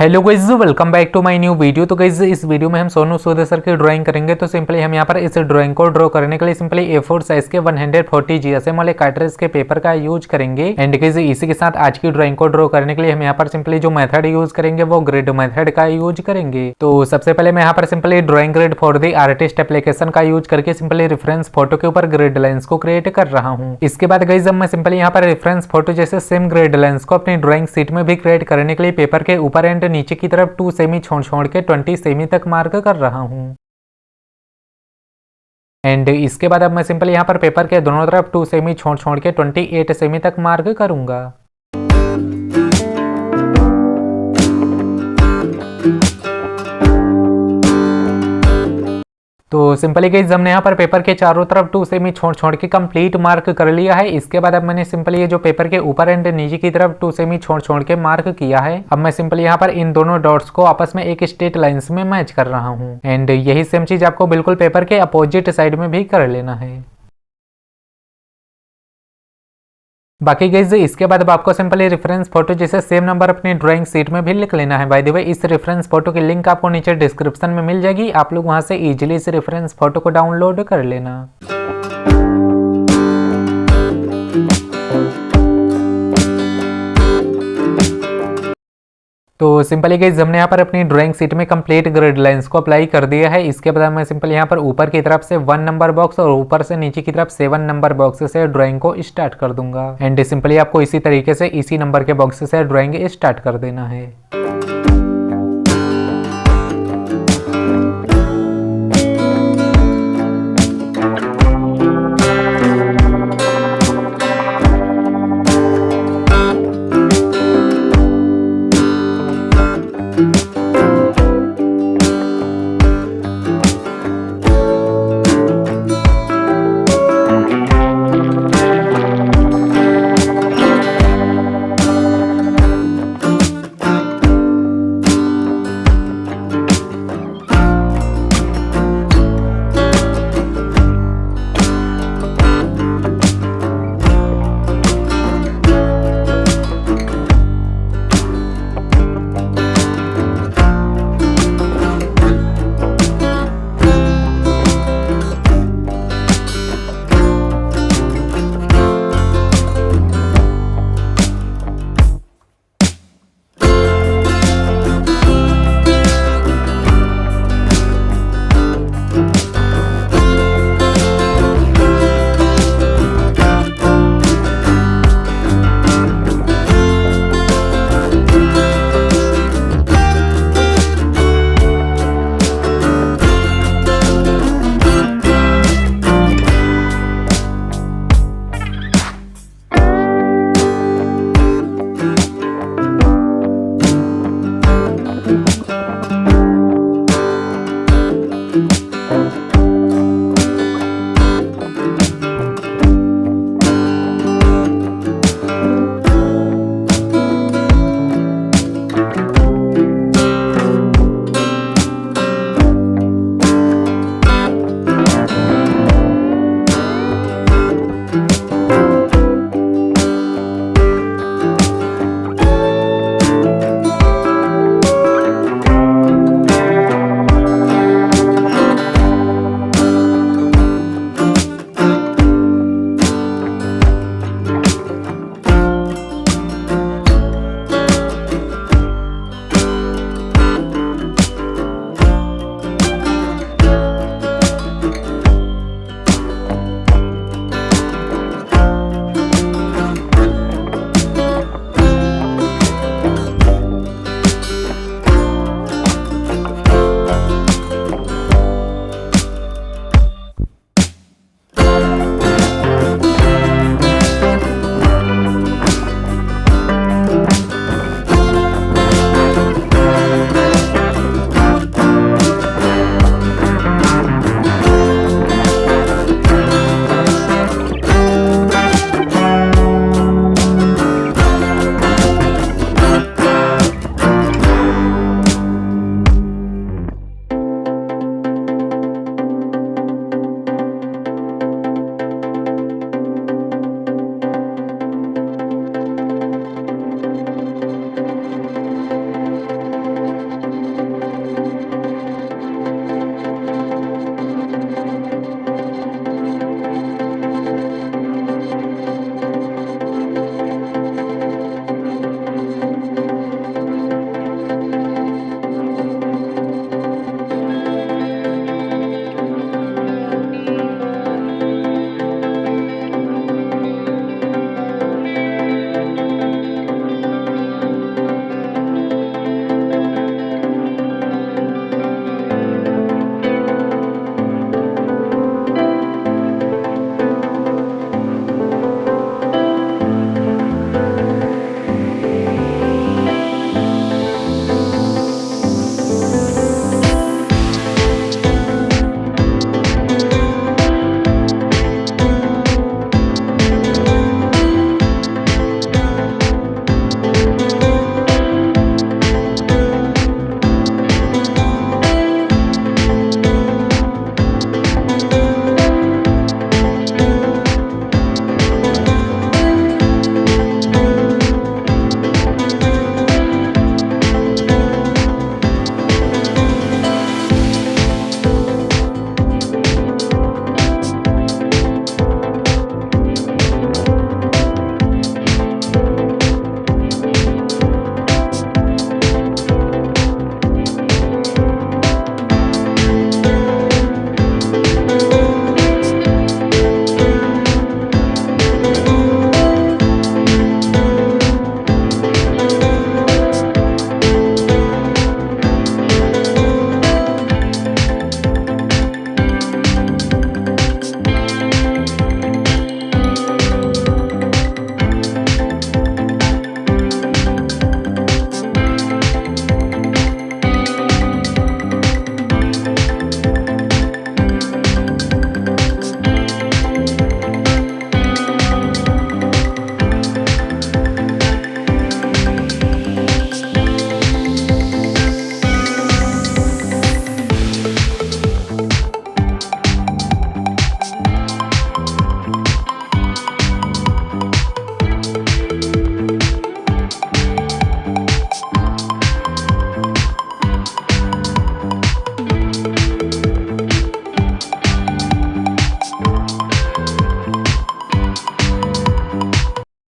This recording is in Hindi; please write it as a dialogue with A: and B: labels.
A: Hello guys, welcome back to my new video. तो गाइस इस वीडियो में हम सोनू सूद सर की ड्राइंग करेंगे। तो सिंपली हम यहाँ पर इस ड्राइंग को ड्रॉ करने के लिए सिंपली A4 साइज के 140 GSM वाले कार्ट्रिज के पेपर का यूज करेंगे। एंड गाइस इसी के साथ आज की ड्राइंग को ड्रॉ करने के लिए हम यहाँ पर सिंपली जो मेथड यूज करेंगे वो ग्रिड मेथड का यूज करेंगे। तो सबसे पहले मैं यहाँ पर simply drawing grid for the artist application का यूज करके सिंपली रेफरेंस फोटो के ऊपर ग्रिड लाइंस को क्रिएट कर रहा हूँ। इसके बाद गाइस अब मैं सिंपली यहाँ पर रेफरेंस फोटो जैसे सेम ग्रिड लाइंस को अपनी ड्राइंग शीट में भी क्रिएट करने के लिए पेपर के ऊपर एंड नीचे की तरफ 2 सेमी छोड़ के 20 सेमी तक मार्क कर रहा हूं। एंड इसके बाद अब मैं सिंपल यहाँ पर पेपर के दोनों तरफ 2 सेमी छोड़ के 28 सेमी तक मार्क करूंगा। तो सिंपली गाइस हमने यहाँ पर पेपर के चारों तरफ 2 सेमी छोड़ के कंप्लीट मार्क कर लिया है। इसके बाद अब मैंने सिंपली ये जो पेपर के ऊपर एंड नीचे की तरफ 2 सेमी छोड़ के मार्क किया है। अब मैं सिंपली यहाँ पर इन दोनों डॉट्स को आपस में एक स्ट्रेट लाइंस में मैच कर रहा हूँ। एंड यही सेम चीज आपको बिल्कुल पेपर के अपोजिट साइड में भी कर लेना है। बाकी गाइस इसके बाद अब आपको सिंपली रेफरेंस फोटो जैसे सेम नंबर अपनी ड्राइंग शीट में भी लिख लेना है। बाय द वे इस रेफरेंस फोटो की लिंक आपको नीचे डिस्क्रिप्शन में मिल जाएगी, आप लोग वहां से इजीली इस रेफरेंस फोटो को डाउनलोड कर लेना। तो सिंपली गाइस हमने यहाँ पर अपनी ड्राइंग शीट में कंप्लीट ग्रिड लाइंस को अप्लाई कर दिया है। इसके बाद मैं सिंपली यहाँ पर ऊपर की तरफ से 1 नंबर बॉक्स और ऊपर से नीचे की तरफ 7 नंबर बॉक्स से ड्राइंग को स्टार्ट कर दूंगा। एंड सिंपली आपको इसी तरीके से इसी नंबर के बॉक्स से ड्राइंग स्टार्ट कर देना है।